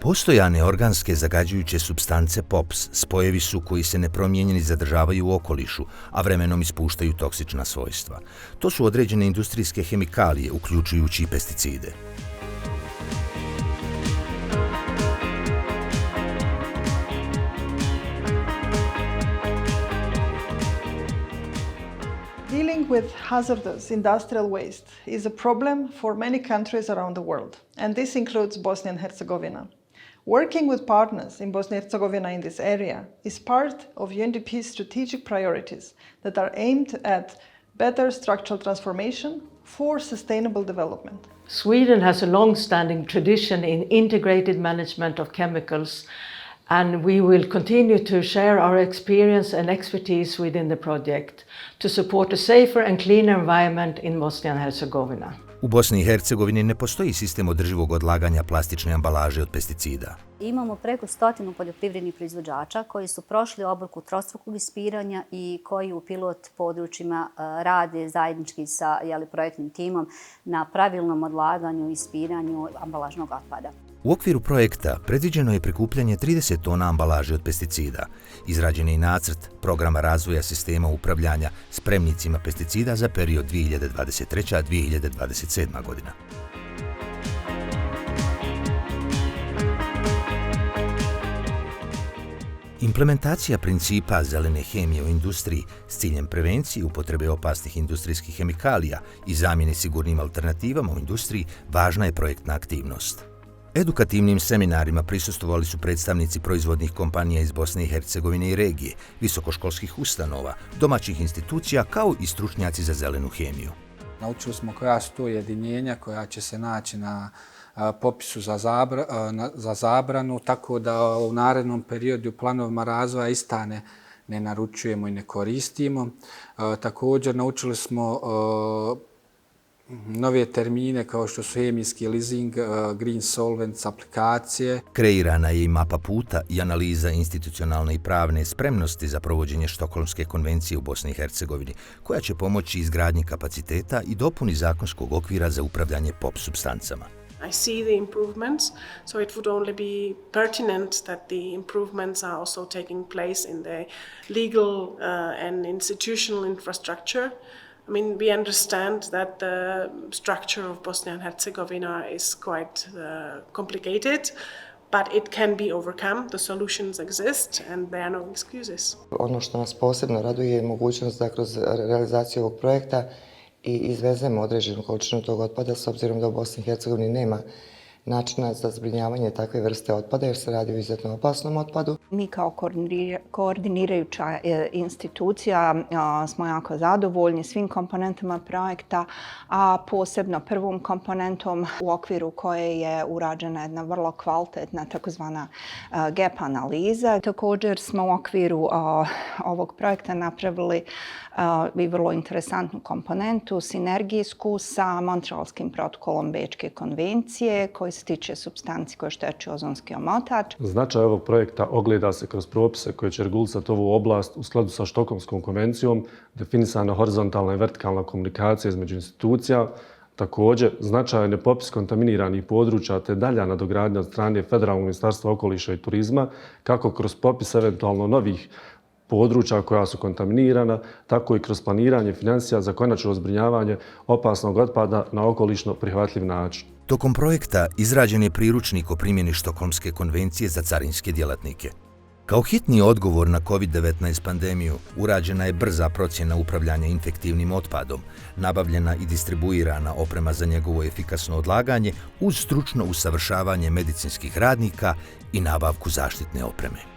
Postojane organske zagađujuće supstance POPs spojevi su koji se nepromijenjeni zadržavaju u okolišu, a vremenom ispuštaju toksična svojstva. To su određene industrijske hemikalije, uključujući i pesticide. Dealing with hazardous industrial waste is a problem for many countries around the world, and this includes Bosnia and Herzegovina. Working with partners in Bosnia and Herzegovina in this area is part of UNDP's strategic priorities that are aimed at better structural transformation for sustainable development. Sweden has a long-standing tradition in integrated management of chemicals, and we will continue to share our experience and expertise within the project to support a safer and cleaner environment in Bosnia and Herzegovina. U Bosni i Hercegovini ne postoji sistem održivog odlaganja plastične ambalaže od pesticida. Imamo preko 100 poljoprivrednih proizvođača koji su prošli obuku trostrukog ispiranja i koji u pilot područjima rade zajednički sa projektnim timom na pravilnom odlaganju i ispiranju ambalažnog otpada. U okviru projekta predviđeno je prikupljanje 30 tona ambalaže od pesticida. Izrađen je i nacrt programa razvoja sistema upravljanja spremnicima pesticida za period 2023-2027 godina. Implementacija principa zelene hemije u industriji s ciljem prevencije upotrebe opasnih industrijskih hemikalija i zamjene sigurnim alternativama u industriji važna je projektna aktivnost. Edukativnim seminarima prisustvovali su predstavnici proizvodnih kompanija iz Bosne i Hercegovine i regije, visokoškolskih ustanova, domaćih institucija kao i stručnjaci za zelenu hemiju. Naučili smo koja su to jedinjenja koja će se naći na popisu za zabranu, tako da u narednom periodu u planovima razvoja ista ne naručujemo i ne koristimo. Također naučili smo nove termine kao što su hemijski leasing, green solvents, aplikacije. Kreirana je i mapa puta i analiza institucionalne i pravne spremnosti za provođenje Štokholmske konvencije u Bosni i Hercegovini, koja će pomoći izgradnji kapaciteta i dopuni zakonskog okvira za upravljanje POP supstancama. I see the improvements, so it would only be pertinent that the improvements are also taking place in the legal and institutional infrastructure. I mean, we understand that the structure of Bosnia and Herzegovina is quite complicated, but it can be overcome. The solutions exist and there are no excuses. Ono što nas posebno raduje je mogućnost da kroz realizaciju ovog projekta i izvezemo određenu količinu tog otpada, s obzirom da u Bosni i Hercegovini nema načina za zbrinjavanje takve vrste otpada jer se radi o izuzetno opasnom otpadu. Mi kao koordinirajuća institucija smo jako zadovoljni svim komponentama projekta, a posebno prvom komponentom u okviru koje je urađena jedna vrlo kvalitetna takozvana gap analiza. Također smo u okviru ovog projekta napravili i vrlo interesantnu komponentu, sinergijsku sa Montrealskim protokolom Bečke konvencije koji se tiče supstanci koje oštećuju ozonski omotač. Značaj ovog projekta ogleda se kroz propise koje će regulisati ovu oblast u skladu sa Štokholmskom konvencijom, definisana horizontalna i vertikalna komunikacija između institucija. Također, značajan je popis kontaminiranih područja te dalja nadogradnja od strane Federalnog ministarstva okoliša i turizma, kako kroz popis eventualno novih područja koja su kontaminirana, tako i kroz planiranje financija za konačno zbrinjavanje opasnog otpada na okolišno prihvatljiv način. Tokom projekta izrađen je priručnik o primjeni Štokholmske konvencije za carinske djelatnike. Kao hitni odgovor na COVID-19 pandemiju urađena je brza procjena upravljanja infektivnim otpadom, nabavljena i distribuirana oprema za njegovo efikasno odlaganje uz stručno usavršavanje medicinskih radnika i nabavku zaštitne opreme.